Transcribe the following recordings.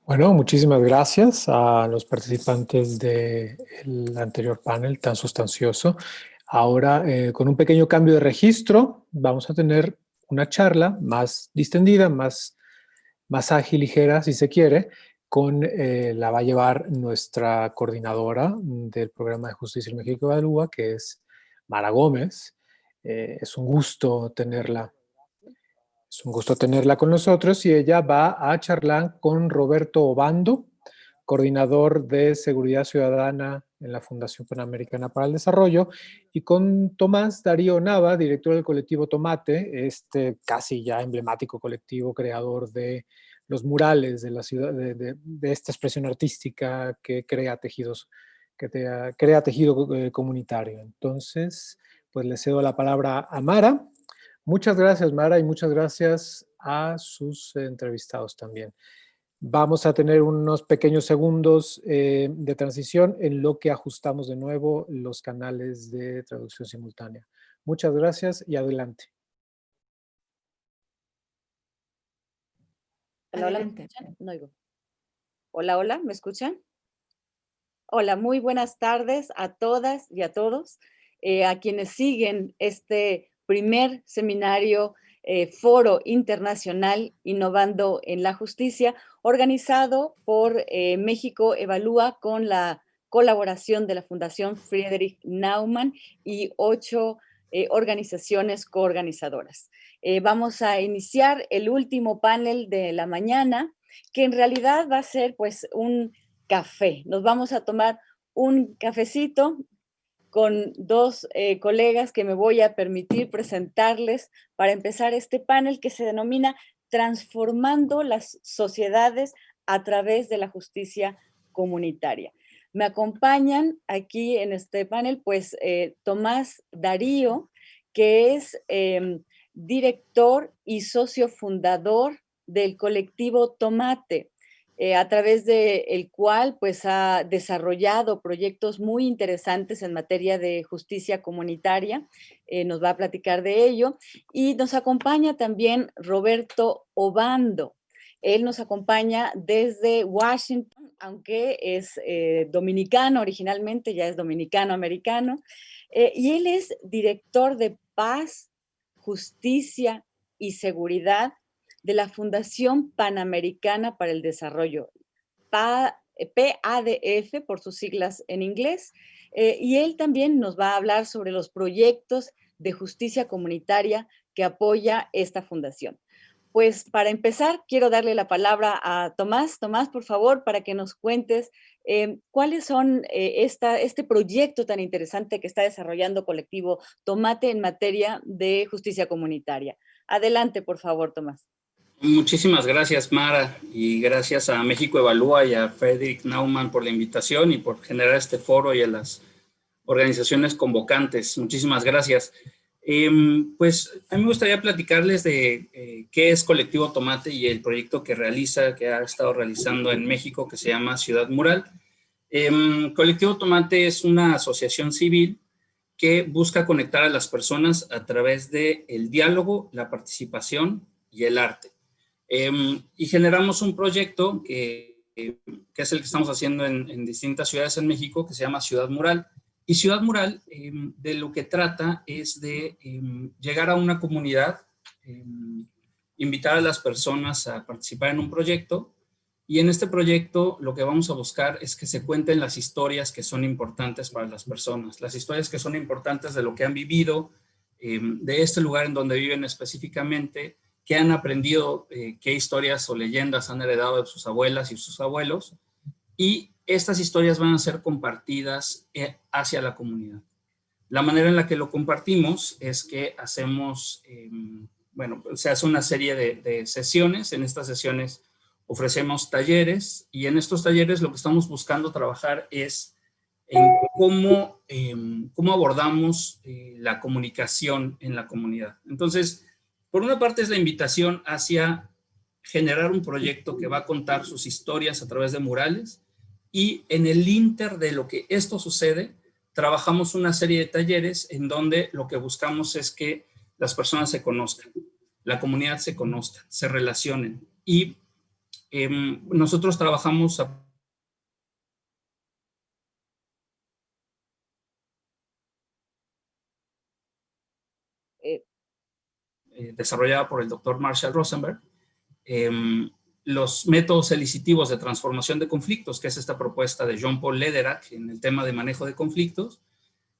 Bueno, muchísimas gracias a los participantes del anterior panel tan sustancioso. Ahora, con un pequeño cambio de registro, vamos a tener una charla más distendida, más ágil, ligera, si se quiere, la va a llevar nuestra coordinadora del programa de Justicia en México Evalúa, que es Mara Gómez. Es un gusto tenerla. Es un gusto tenerla con nosotros y ella va a charlar con Roberto Obando, coordinador de Seguridad Ciudadana en la Fundación Panamericana para el Desarrollo, y con Tomás Darío Nava, director del colectivo Tomate, este casi ya emblemático colectivo creador de los murales de la ciudad, de esta expresión artística que crea tejidos, crea tejido comunitario. Entonces, pues le cedo la palabra a Mara. Muchas gracias, Mara, y muchas gracias a sus entrevistados también. Vamos a tener unos pequeños segundos de transición en lo que ajustamos de nuevo los canales de traducción simultánea. Muchas gracias y adelante. Hola, hola, ¿me escuchan? No oigo. Hola, hola, ¿me escuchan? Hola, muy buenas tardes a todas y a todos, a quienes siguen este primer seminario, Foro Internacional Innovando en la Justicia, organizado por México Evalúa con la colaboración de la Fundación Friedrich Naumann y 8 organizaciones coorganizadoras. Vamos a iniciar el último panel de la mañana, que en realidad va a ser pues un café. Nos vamos a tomar un cafecito con dos colegas que me voy a permitir presentarles para empezar este panel que se denomina Transformando las sociedades a través de la justicia comunitaria. Me acompañan aquí en este panel, pues, Tomás Darío, que es director y socio fundador del colectivo Tomate, a través del cual pues ha desarrollado proyectos muy interesantes en materia de justicia comunitaria. Nos va a platicar de ello. Y nos acompaña también Roberto Obando. Él nos acompaña desde Washington, aunque es dominicano originalmente, ya es dominicano-americano. Y él es director de Paz, Justicia y Seguridad de la Fundación Panamericana para el Desarrollo, PADF por sus siglas en inglés, y él también nos va a hablar sobre los proyectos de justicia comunitaria que apoya esta fundación. Pues para empezar, quiero darle la palabra a Tomás. Tomás, por favor, para que nos cuentes cuáles son este proyecto tan interesante que está desarrollando Colectivo Tomate en materia de justicia comunitaria. Adelante, por favor, Tomás. Muchísimas gracias, Mara, y gracias a México Evalúa y a Friedrich Naumann por la invitación y por generar este foro y a las organizaciones convocantes. Muchísimas gracias. Pues a mí me gustaría platicarles de qué es Colectivo Tomate y el proyecto que ha estado realizando en México, que se llama Ciudad Mural. Colectivo Tomate es una asociación civil que busca conectar a las personas a través del diálogo, la participación y el arte. Y generamos un proyecto que es el que estamos haciendo en distintas ciudades en México, que se llama Ciudad Mural. Y Ciudad Mural de lo que trata es de llegar a una comunidad, invitar a las personas a participar en un proyecto, y en este proyecto lo que vamos a buscar es que se cuenten las historias que son importantes para las personas, las historias que son importantes de lo que han vivido, de este lugar en donde viven específicamente, qué han aprendido, qué historias o leyendas han heredado de sus abuelas y sus abuelos, y estas historias van a ser compartidas hacia la comunidad. La manera en la que lo compartimos es que hacemos, se hace una serie de sesiones. En estas sesiones ofrecemos talleres, y en estos talleres lo que estamos buscando trabajar es en cómo abordamos la comunicación en la comunidad. Entonces, por una parte es la invitación hacia generar un proyecto que va a contar sus historias a través de murales, y en el inter de lo que esto sucede, trabajamos una serie de talleres en donde lo que buscamos es que las personas se conozcan, la comunidad se conozca, se relacionen, y Nosotros trabajamos desarrollada por el doctor Marshall Rosenberg, los métodos eligitivos de transformación de conflictos, que es esta propuesta de Jean-Paul Lederach en el tema de manejo de conflictos,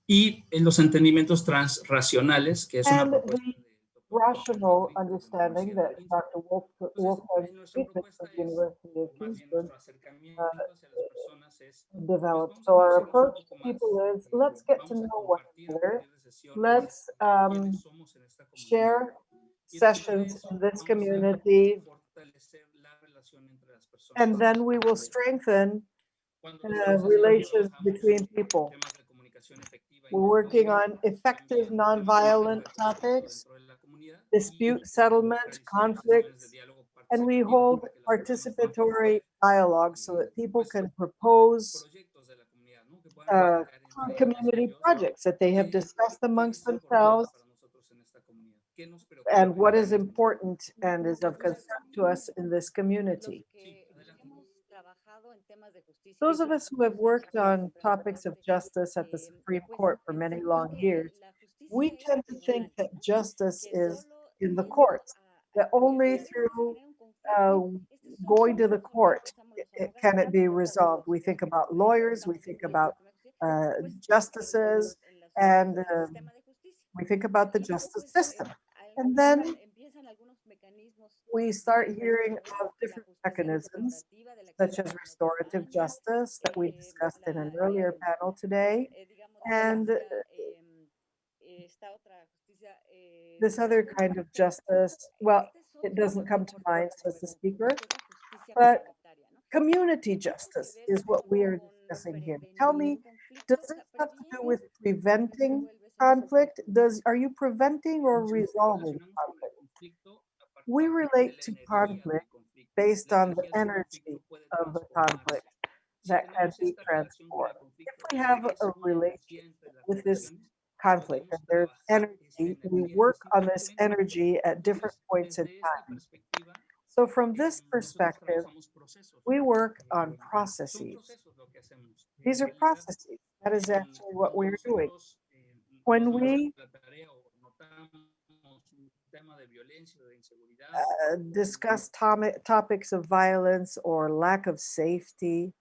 y los entendimientos transracionales, que es una propuesta de rational understanding that Dr. Wolfgang Friedrich of the University of Kingston developed. So our approach to people is, let's get to know one another. Let's share sessions in this community, and then we will strengthen relations between people. We're working on effective nonviolent topics, dispute settlement, conflicts, and we hold participatory dialogue so that people can propose community projects that they have discussed amongst themselves and what is important and is of concern to us in this community. Those of us who have worked on topics of justice at the Supreme Court for many long years, we tend to think that justice is in the courts, that only through going to the court can it be resolved. We think about lawyers, we think about justices, and we think about the justice system. And then we start hearing of different mechanisms, such as restorative justice that we discussed in an earlier panel today, and this other kind of justice, well, it doesn't come to mind, says the speaker, but community justice is what we are discussing here. Tell me, does this have to do with preventing conflict? Are you preventing or resolving conflict? We relate to conflict based on the energy of the conflict that can be transformed. If we have a relationship with this conflict and there's energy, we work on this energy at different points in time. So from this perspective, we work on processes. These are processes. That is actually what we're doing. When we discuss topics of violence or lack of safety,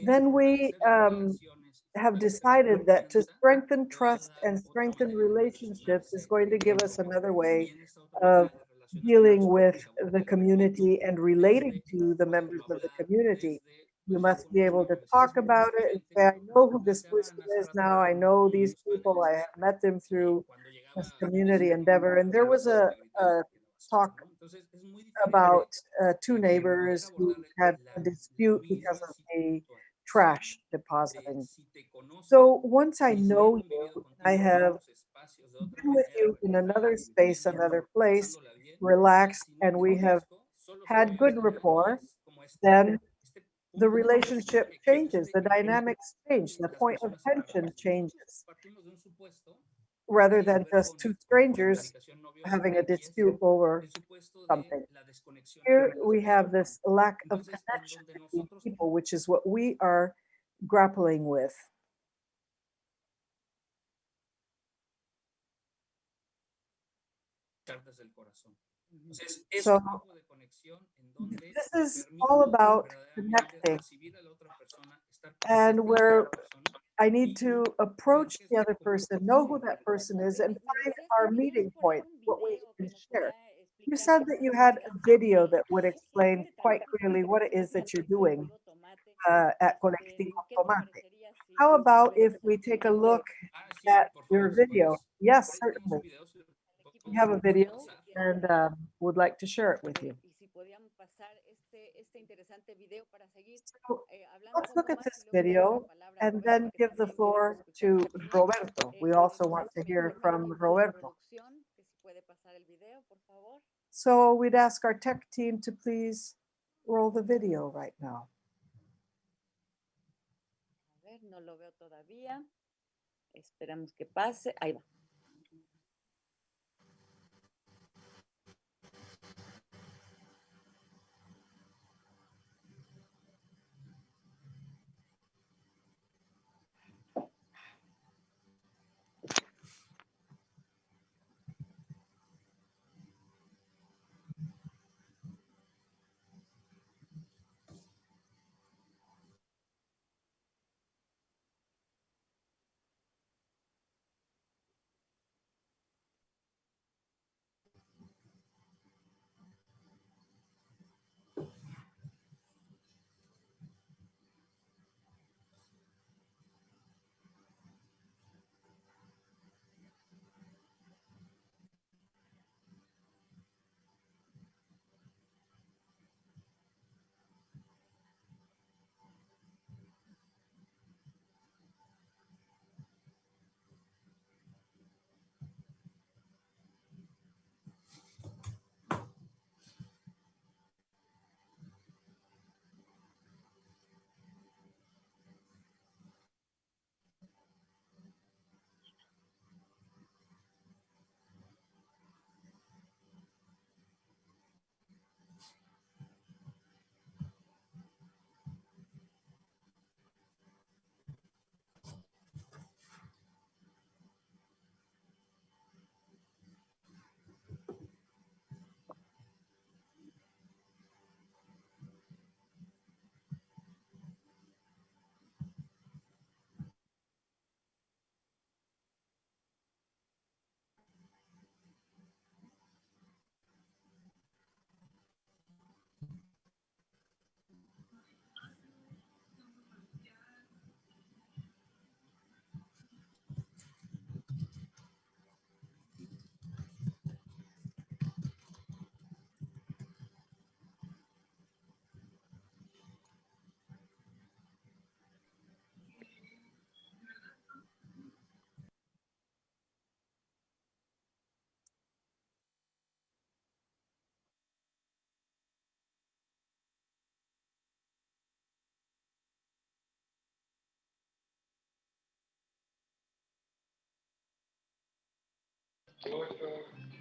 then we have decided that to strengthen trust and strengthen relationships is going to give us another way of dealing with the community and relating to the members of the community. You must be able to talk about it and say, I know who this person is now. I know these people. I have met them through this community endeavor. And there was a talk about two neighbors who had a dispute because of the trash depositing. So once I know you, I have been with you in another space, another place, relaxed, and we have had good rapport, then the relationship changes, the dynamics change, the point of tension changes, rather than just two strangers having a dispute over something. Here we have this lack of connection between people, which is what we are grappling with. So this is all about connecting, and where I need to approach the other person, know who that person is, and find our meeting point, what we can share. You said that you had a video that would explain quite clearly what it is that you're doing at Colectivo Tomate. How about if we take a look at your video? Yes, certainly. We have a video and would like to share it with you. So let's look at this video and then give the floor to Roberto. We also want to hear from Roberto. So we'd ask our tech team to please roll the video right now. No lo veo todavía. Esperamos que pase. Ahí va.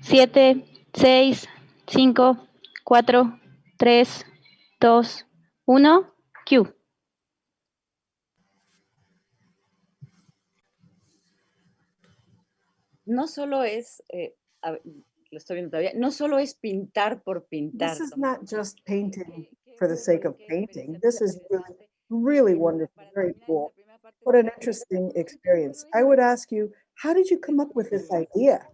7, 6, 5, 4, 3, 2, 1, Q. No solo es, lo estoy viendo todavía, no solo es pintar por pintar. This is not just painting for the sake of painting. This is really, really wonderful, very cool. What an interesting experience. I would ask you, how did you come up with this idea?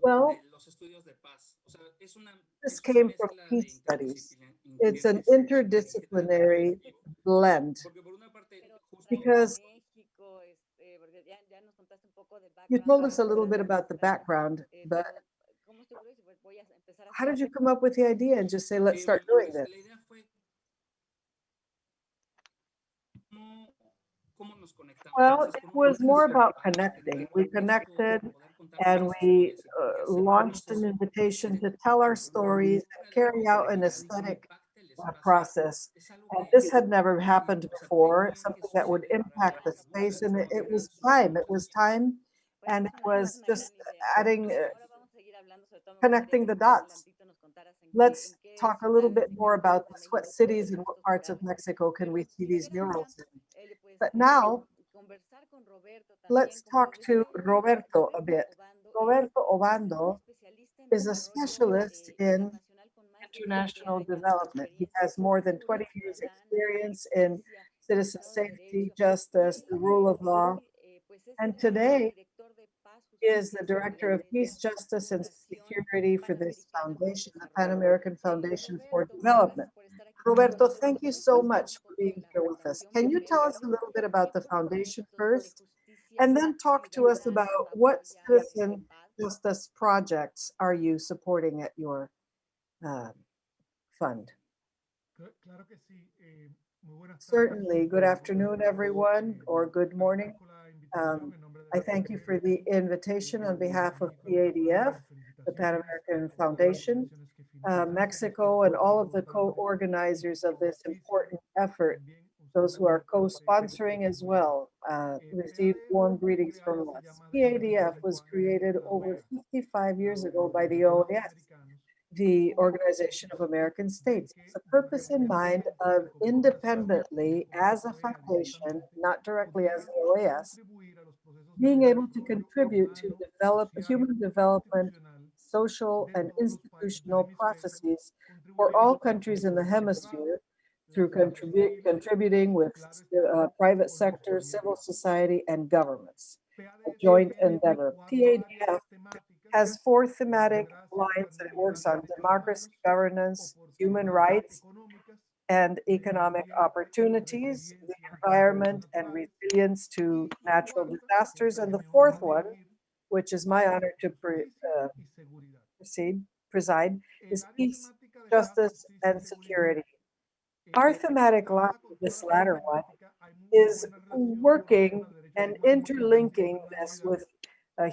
Well, this came from peace studies. It's an interdisciplinary blend because you told us a little bit about the background, but how did you come up with the idea and just say, let's start doing this? Well, it was more about connecting. We connected and we launched an invitation to tell our stories and carry out an aesthetic process. And this had never happened before, something that would impact the space. And it was time. It was time. And it was just adding, connecting the dots. Let's talk a little bit more about this. What cities and what parts of Mexico can we see these murals in? But now, let's talk to Roberto a bit. Roberto Obando is a specialist in international development. He has more than 20 years experience in citizen safety, justice, the rule of law, and today is the director of peace, justice, and security for this foundation, the Pan American Foundation for Development. Roberto, thank you so much for being here with us. Can you tell us a little bit about the foundation first, and then talk to us about what citizen justice projects are you supporting at your fund? Certainly. Good afternoon, everyone, or good morning. I thank you for the invitation on behalf of PADF, the Pan American Foundation, Mexico, and all of the co-organizers of this important effort. Those who are co-sponsoring as well receive warm greetings from us. PADF was created over 55 years ago by the OAS, the Organization of American States. It's a purpose in mind of independently as a foundation, not directly as the OAS, being able to contribute to develop human development, social and institutional processes for all countries in the hemisphere through contributing with private sector, civil society, and governments. A joint endeavor. PADF has 4 thematic lines that it works on: democracy, governance, human rights, and economic opportunities, the environment, and resilience to natural disasters. And the 4th one, which is my honor to preside, is peace, justice, and security. Our thematic line, this latter one, is working and interlinking this with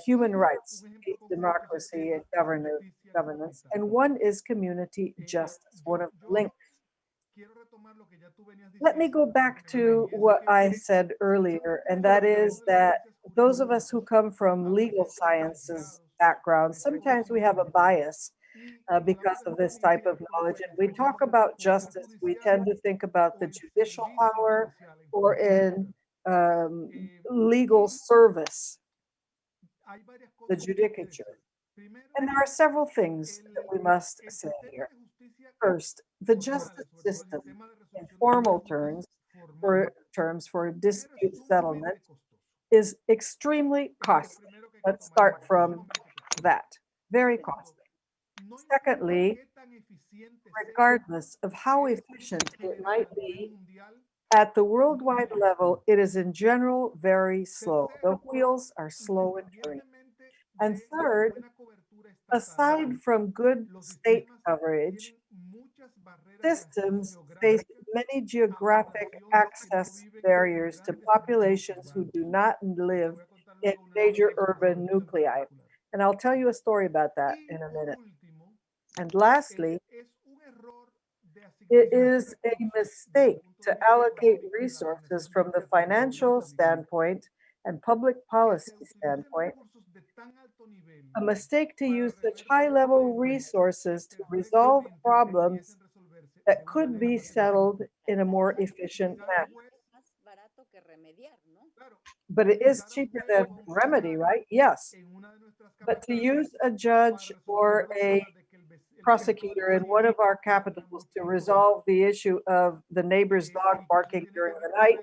human rights, peace, democracy, and governance. And one is community justice, one of the links. Let me go back to what I said earlier, and that is that those of us who come from legal sciences backgrounds, sometimes we have a bias because of this type of knowledge. And we talk about justice, we tend to think about the judicial power or in legal service, the judicature. And there are several things that we must say here. First, the justice system, in formal terms for dispute settlement, is extremely costly. Let's start from that. Very costly. Secondly, regardless of how efficient it might be, at the worldwide level, it is in general very slow. The wheels are slow in turning. And third, aside from good state coverage, systems face many geographic access barriers to populations who do not live in major urban nuclei. And I'll tell you a story about that in a minute. And lastly, it is a mistake to allocate resources from the financial standpoint and public policy standpoint, a mistake to use such high-level resources to resolve problems that could be settled in a more efficient manner. Más barato que remediar, ¿no? But it is cheaper than remedy, right? Yes. But to use a judge or a prosecutor in one of our capitals to resolve the issue of the neighbor's dog barking during the night,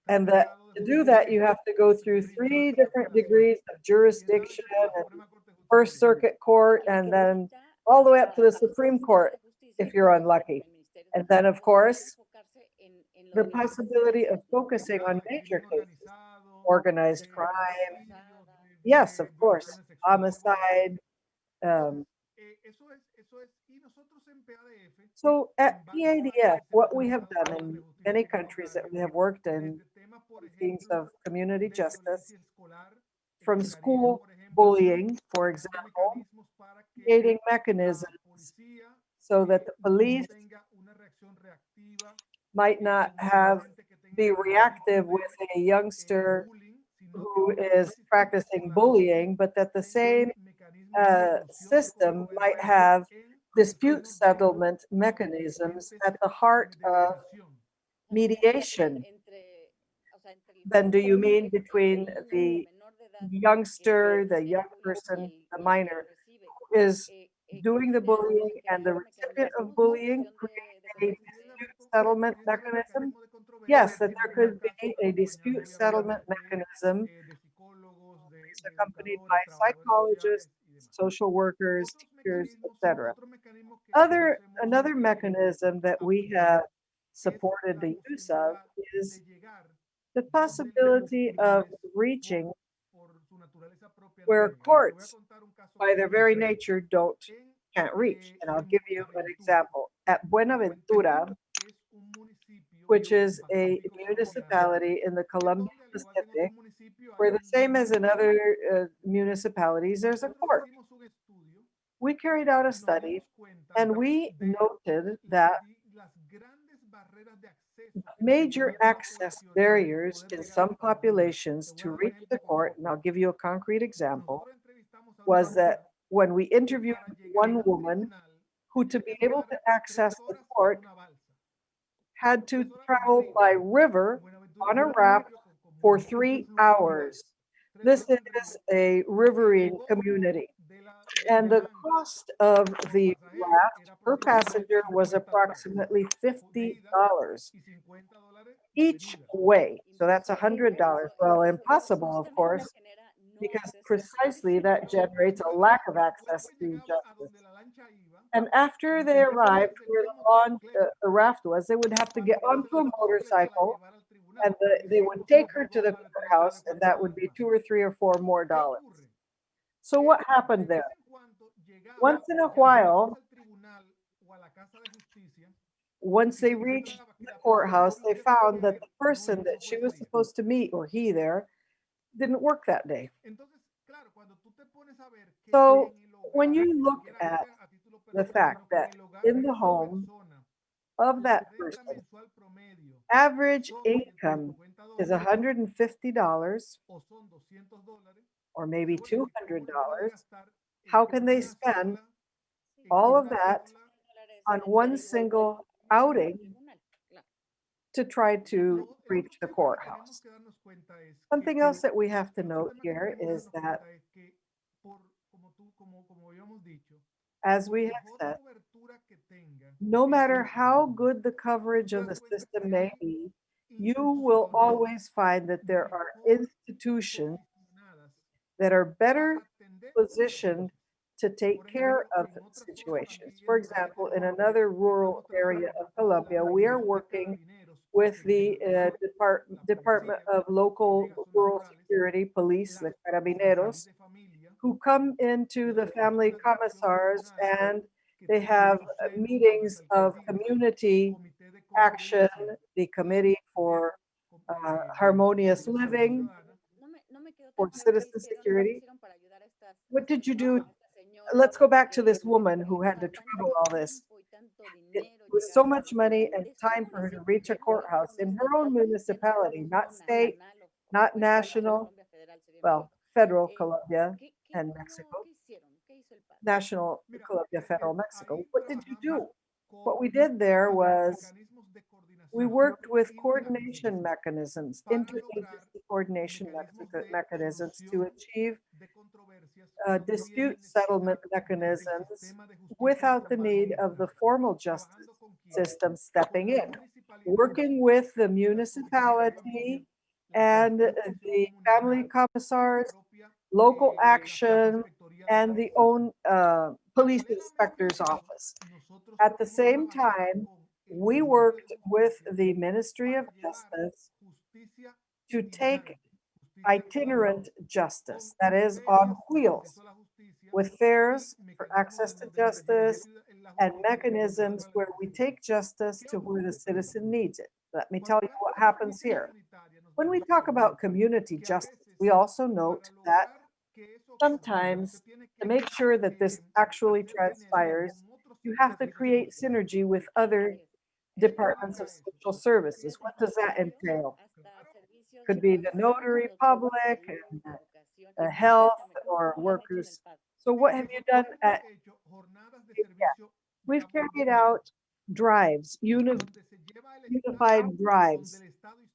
and that to do that, you have to go through 3 different degrees of jurisdiction and First Circuit Court, and then all the way up to the Supreme Court if you're unlucky. And then, of course, the possibility of focusing on major cases, organized crime, yes, of course, homicide. So at PADF, what we have done in many countries that we have worked in themes of community justice, from school bullying, for example, creating mechanisms so that the police might not be reactive with a youngster who is practicing bullying, but that the same system might have dispute settlement mechanisms at the heart of mediation. Then do you mean between the youngster, the young person, the minor, who is doing the bullying and the recipient of bullying, create a dispute settlement mechanism? Yes, that there could be a dispute settlement mechanism accompanied by psychologists, social workers, teachers, etc. Another mechanism that we have supported the use of is the possibility of reaching where courts, by their very nature, can't reach. And I'll give you an example. At Buenaventura, which is a municipality in the Colombian Pacific, where the same as in other municipalities, there's a court. We carried out a study and we noted that major access barriers in some populations to reach the court, and I'll give you a concrete example, was that when we interviewed one woman who, to be able to access the court, had to travel by river on a raft for 3 hours. This is a riverine community. And the cost of the raft per passenger was approximately $50 each way. So that's $100. Well, impossible, of course, because precisely that generates a lack of access to justice. And after they arrived where the raft was, they would have to get onto a motorcycle and they would take her to the courthouse, and that would be $2 or $3 or $4 more dollars. So what happened there? Once in a while, once they reached the courthouse, they found that the person that she was supposed to meet, or he there, didn't work that day. So when you look at the fact that in the home of that person, average income is $150 or maybe $200, how can they spend all of that on one single outing to try to reach the courthouse? Something else that we have to note here is that, as we have said, no matter how good the coverage of the system may be, you will always find that there are institutions that are better positioned to take care of situations. For example, in another rural area of Colombia, we are working with the Department of Local Rural Security Police, the Carabineros, who come into the family commissars and they have meetings of community action, the Committee for Harmonious Living, for citizen security. What did you do? Let's go back to this woman who had to travel all this. It was so much money and time for her to reach a courthouse in her own municipality, not state, not national, well, federal Colombia and Mexico, national Colombia, federal Mexico. What did you do? What we did there was we worked with coordination mechanisms, interagency coordination mechanisms to achieve dispute settlement mechanisms without the need of the formal justice system stepping in, working with the municipality and the family commissars, local action, and the own police inspector's office. At the same time, we worked with the Ministry of Justice to take itinerant justice, that is, on wheels, with fairs for access to justice and mechanisms where we take justice to where the citizen needs it. Let me tell you what happens here. When we talk about community justice, we also note that sometimes to make sure that this actually transpires, you have to create synergy with other departments of social services. What does that entail? Could be the notary public, and health, or workers. So what have you done at, yeah, we've carried out drives, unified drives,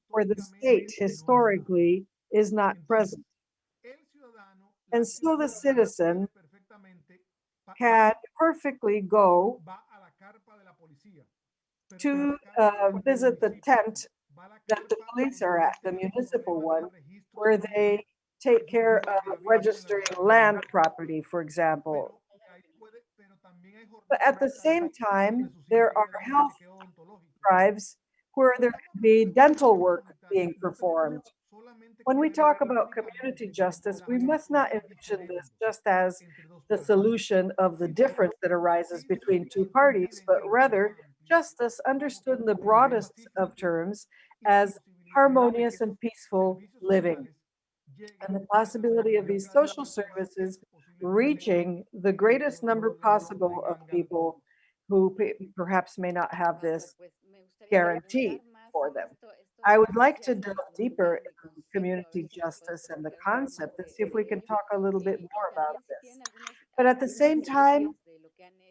where the state historically is not present. And so the citizen can perfectly go to visit the tent that the police are at, the municipal one, where they take care of registering land property, for example. But at the same time, there are health drives where there could be dental work being performed. When we talk about community justice, we must not envision this just as the solution of the difference that arises between two parties, but rather justice understood in the broadest of terms as harmonious and peaceful living, and the possibility of these social services reaching the greatest number possible of people who perhaps may not have this guaranteed for them. I would like to delve deeper into community justice and the concept and see if we can talk a little bit more about this. But at the same time,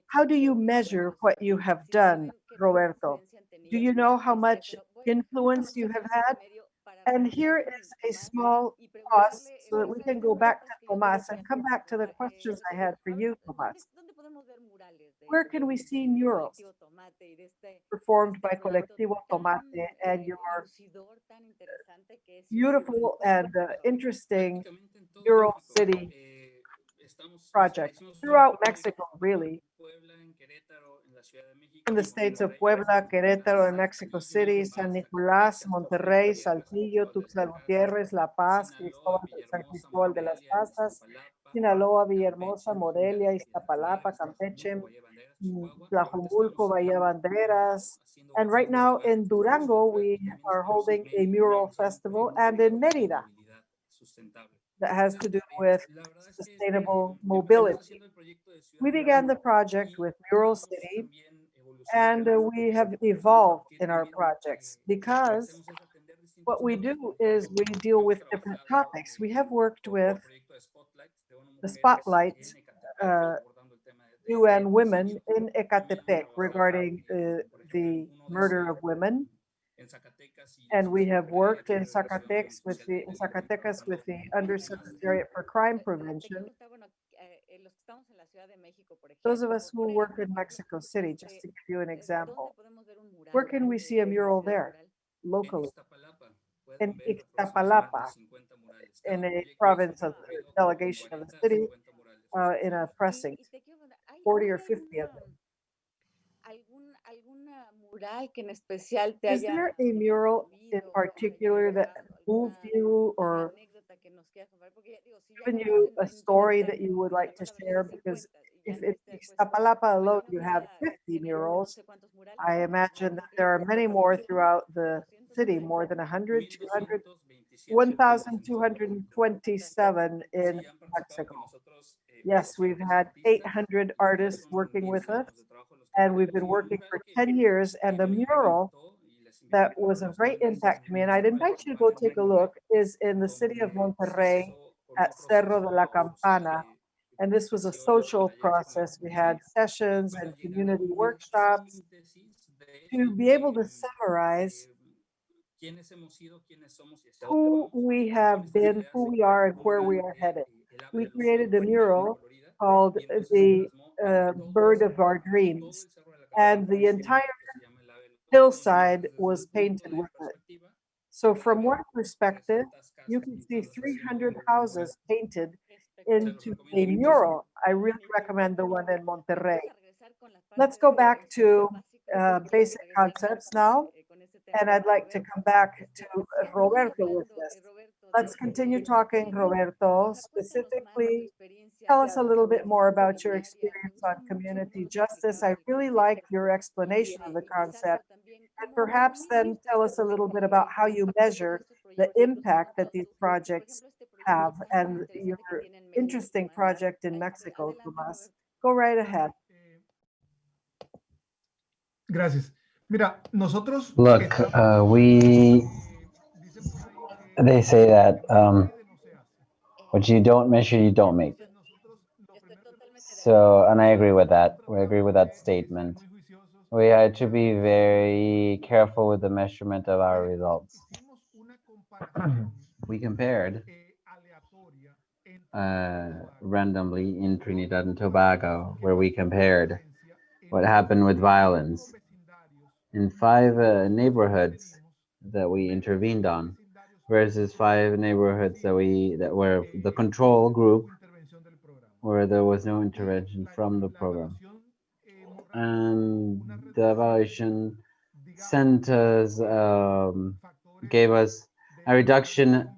how do you measure what you have done, Roberto? Do you know how much influence you have had? And here is a small pause so that we can go back to Tomas and come back to the questions I had for you, Tomas. Where can we see murals performed by Colectivo Tomate and your beautiful and interesting mural city project throughout Mexico, really? In the states of Puebla, Querétaro, and Mexico City, San Nicolás, Monterrey, Saltillo, Tuxtla Gutiérrez, La Paz, San Cristóbal de las Casas, Sinaloa, Villahermosa, Morelia, Iztapalapa, Campeche, Tlajomulco, Bahía Banderas. And right now in Durango, we are holding a mural festival, and in Mérida, that has to do with sustainable mobility. We began the project with Mural City, and we have evolved in our projects because what we do is we deal with different topics. We have worked with the spotlights, UN Women in Ecatepec regarding the murder of women. And we have worked in Zacatecas with the Undersecretariat for Crime Prevention. Those of us who work in Mexico City, just to give you an example, where can we see a mural there locally? In Ixtapalapa, in a province of the delegation of the city, in a precinct, 40 or 50 of them. Is there a mural in particular that moved you or given you a story that you would like to share? Because if in Ixtapalapa alone you have 50 murals, I imagine that there are many more throughout the city, more than 100, 200, 1,227 in Mexico. Yes, we've had 800 artists working with us, and we've been working for 10 years, and the mural that was of great impact to me, and I'd invite you to go take a look, is in the city of Monterrey at Cerro de la Campana. And this was a social process. We had sessions and community workshops to be able to summarize who we have been, who we are, and where we are headed. We created a mural called the Bird of Our Dreams, and the entire hillside was painted with it. So from one perspective, you can see 300 houses painted into a mural. I really recommend the one in Monterrey. Let's go back to basic concepts now, and I'd like to come back to Roberto with this. Let's continue talking, Roberto. Specifically, tell us a little bit more about your experience on community justice. I really like your explanation of the concept. And perhaps then tell us a little bit about how you measure the impact that these projects have and your interesting project in Mexico, Tomas. Go right ahead. Gracias. Mira, nosotros Look, they say that what you don't measure, you don't make. So, and I agree with that. We agree with that statement. We had to be very careful with the measurement of our results. We compared randomly in Trinidad and Tobago, where we compared what happened with violence in 5 neighborhoods that we intervened on versus 5 neighborhoods that were the control group, where there was no intervention from the program. And the evaluation sent us, gave us a reduction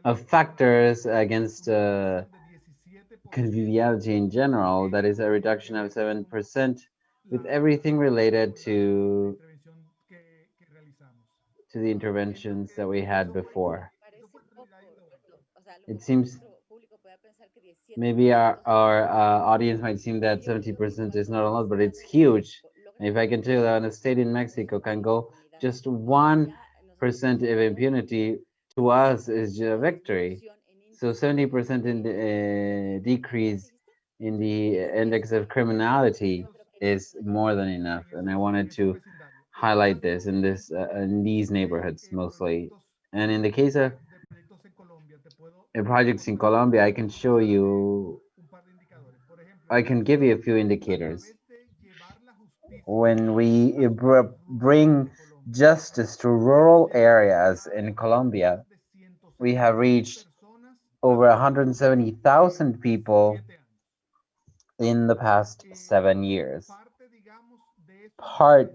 of factors against conviviality in general, that is a reduction of 7% with everything related to the interventions that we had before. It seems maybe our audience might seem that 70% is not a lot, but it's huge. And if I can tell you that a state in Mexico can go just 1% of impunity, to us is a victory. So 70% in the decrease in the index of criminality is more than enough. And I wanted to highlight this in these neighborhoods mostly. And in the case of projects in Colombia, I can show you, I can give you a few indicators. When we bring justice to rural areas in Colombia, we have reached over 170,000 people in the past 7 years. Part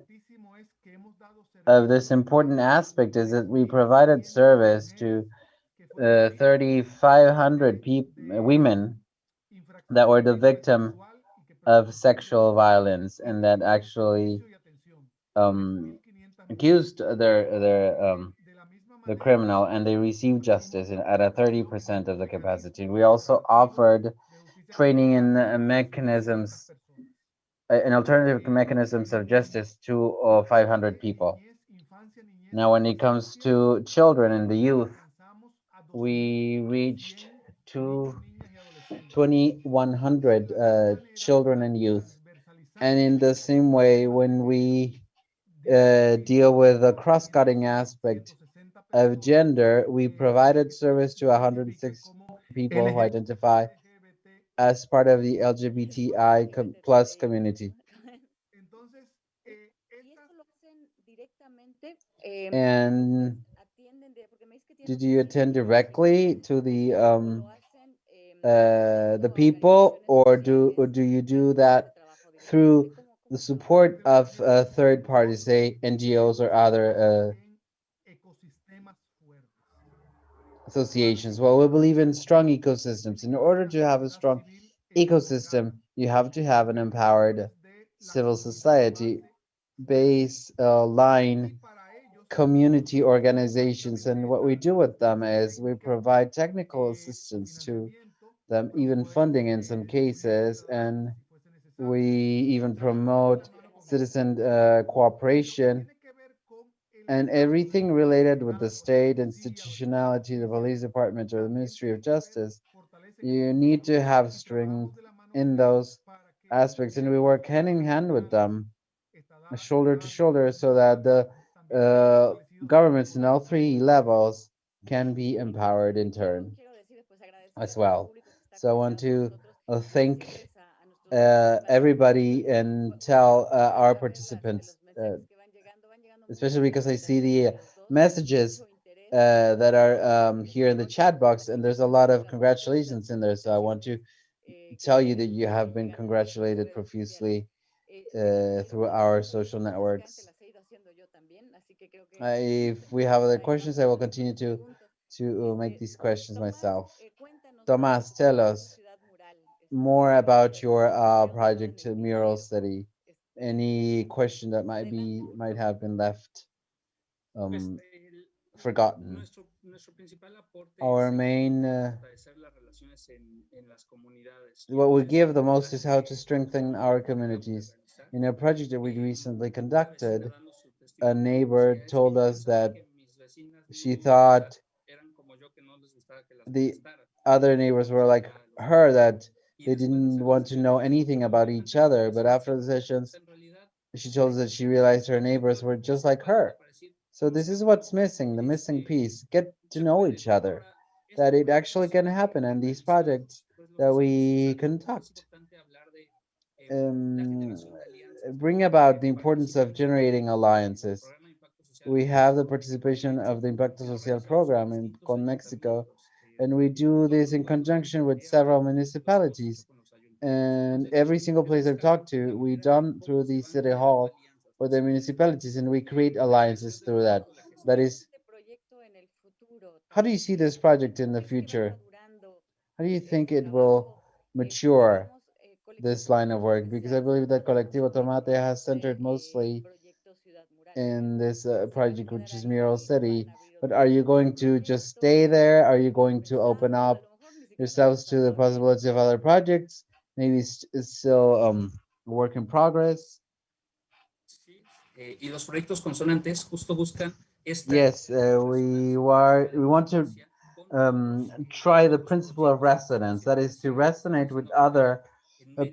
of this important aspect is that we provided service to 3,500 women that were the victim of sexual violence and that actually accused the criminal, and they received justice at a 30% of the capacity. We also offered training in mechanisms, in alternative mechanisms of justice to 500 people. Now, when it comes to children and the youth, we reached 2,100 children and youth. And in the same way, when we deal with the cross-cutting aspect of gender, we provided service to 106 people who identify as part of the LGBTI plus community. And did you attend directly to the people, or do you do that through the support of third parties, say NGOs or other associations? Well, we believe in strong ecosystems. In order to have a strong ecosystem, you have to have an empowered civil society baseline community organizations. And what we do with them is we provide technical assistance to them, even funding in some cases, and we even promote citizen cooperation and everything related with the state, institutionality, the police department, or the Ministry of Justice, you need to have strength in those aspects, and we work hand in hand with them, shoulder to shoulder, so that the governments in all three levels can be empowered in turn as well. So I want to thank everybody and tell our participants, especially because I see the messages that are here in the chat box, and there's a lot of congratulations in there. So I want to tell you that you have been congratulated profusely through our social networks. If we have other questions, I will continue to make these questions myself. Tomas, tell us more about your project mural study. Any question that might have been left um, forgotten. Our main what we give the most is how to strengthen our communities. In a project that we recently conducted, a neighbor told us that she thought the other neighbors were like her, that they didn't want to know anything about each other. But after the sessions, she told us that she realized her neighbors were just like her. So this is what's missing, the missing piece. Get to know each other, that it actually can happen. And these projects that we conduct um, bring about the importance of generating alliances. We have the participation of the Impacto Social program in Con Mexico, and we do this in conjunction with several municipalities. And every single place I've talked to, we done through the city hall or the municipalities, and we create alliances through that. That is, how do you see this project in the future? How do you think it will mature, this line of work? Because I believe that Colectivo Tomate has centered mostly in this project, which is Mural City. But are you going to just stay there? Are you going to open up yourselves to the possibility of other projects? Maybe it's still a work in progress. Yes, we want to try the principle of resonance. That is to resonate with other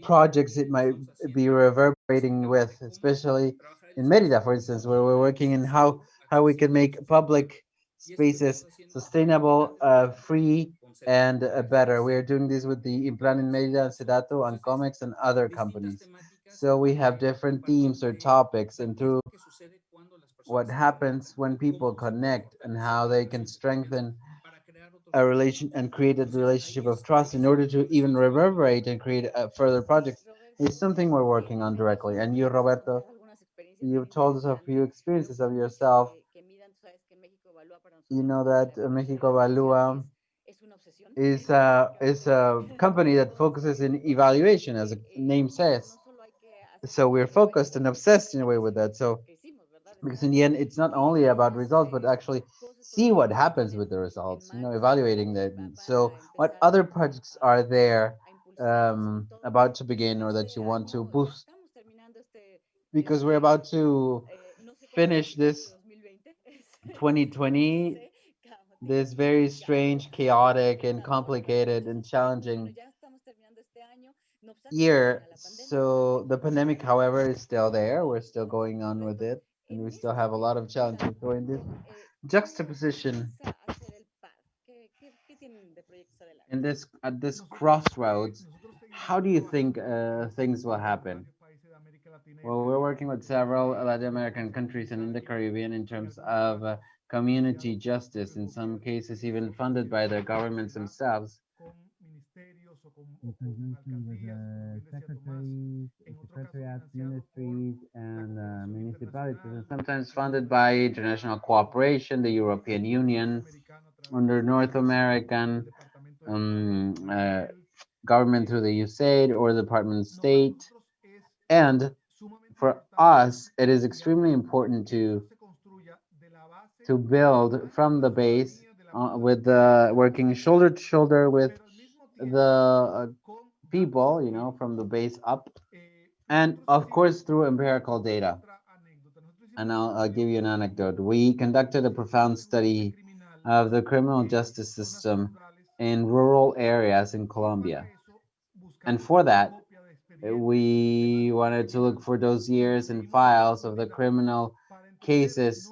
projects it might be reverberating with, especially in Merida, for instance, where we're working in how we can make public spaces sustainable, free, and better. We are doing this with the Implan in Merida, and Sedato, and Comex, and other companies. So we have different themes or topics, and through what happens when people connect and how they can strengthen a relation and create a relationship of trust in order to even reverberate and create further projects is something we're working on directly. And you, Roberto, you've told us a few experiences of yourself. You know that Mexico Evalúa is a company that focuses in evaluation, as the name says. So we're focused and obsessed in a way with that. So because in the end it's not only about results but actually see what happens with the results, evaluating them. So what other projects are there about to begin or that you want to boost, because we're about to finish this 2020, this very strange, chaotic, and complicated and challenging year. So the pandemic, however, is still there. We're still going on with it, and we still have a lot of challenges. So in this juxtaposition, in this at this crossroads, how do you think things will happen? Well, we're working with several Latin American countries and in the Caribbean in terms of community justice, in some cases even funded by their governments themselves. In conjunction with secretaries, secretariats, ministries, and municipalities, and sometimes funded by international cooperation, the European Union, under North American government through the USAID or the Department of State. And for us, it is extremely important to build from the base with the working shoulder to shoulder with the people, from the base up, and of course through empirical data. and I'll give you an anecdote. We conducted a profound study of the criminal justice system in rural areas in Colombia. And for that, we wanted to look for dossiers and files of the criminal cases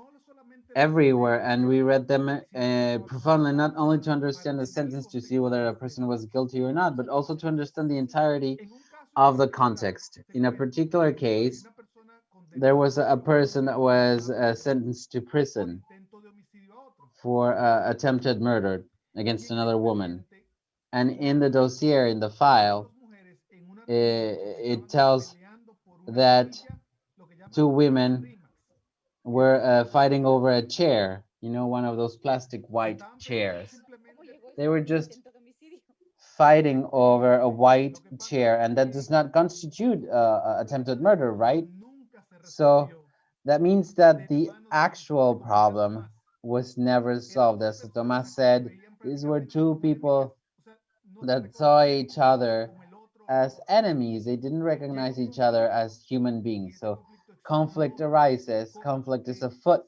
everywhere, and we read them profoundly, not only to understand the sentence to see whether a person was guilty or not, but also to understand the entirety of the context. In a particular case, there was a person that was sentenced to prison for attempted murder against another woman. And in the dossier, in the file, it tells that two women were fighting over a chair, you know, one of those plastic white chairs. They were just fighting over a white chair, and that does not constitute attempted murder, right? So that means that the actual problem was never solved. As Thomas said, these were two people that saw each other as enemies. They didn't recognize each other as human beings. So conflict arises, conflict is afoot,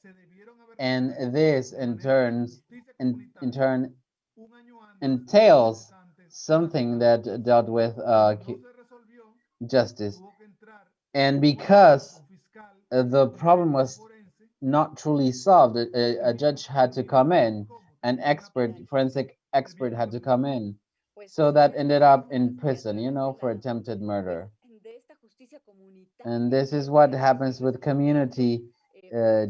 and this in turn entails something that dealt with justice. And because the problem was not truly solved, a judge had to come in, an expert, forensic expert had to come in. So that ended up in prison, you know, for attempted murder. And this is what happens with community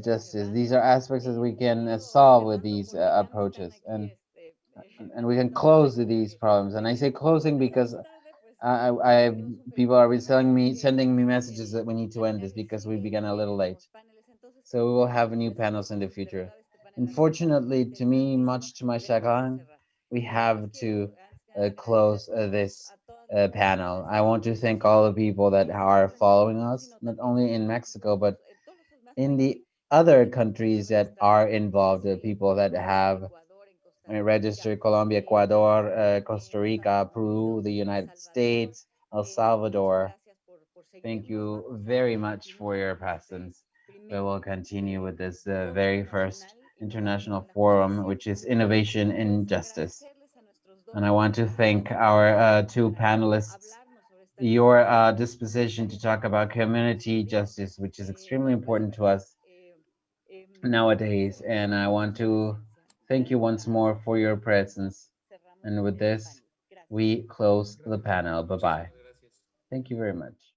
justice. These are aspects that we can solve with these approaches, and we can close these problems. And I say closing because people are sending me messages that we need to end this because we began a little late. So we will have new panels in the future. Unfortunately, to me, much to my chagrin, we have to close this panel. I want to thank all the people that are following us, not only in Mexico, but in the other countries that are involved, the people that have registered: Colombia, Ecuador, Costa Rica, Peru, the United States, El Salvador. Thank you very much for your presence. We will continue with this very first international forum, which is Innovation in Justice. And I want to thank our two panelists, your disposition to talk about community justice, which is extremely important to us nowadays. And I want to thank you once more for your presence. And with this, we close the panel. Bye-bye. Thank you very much.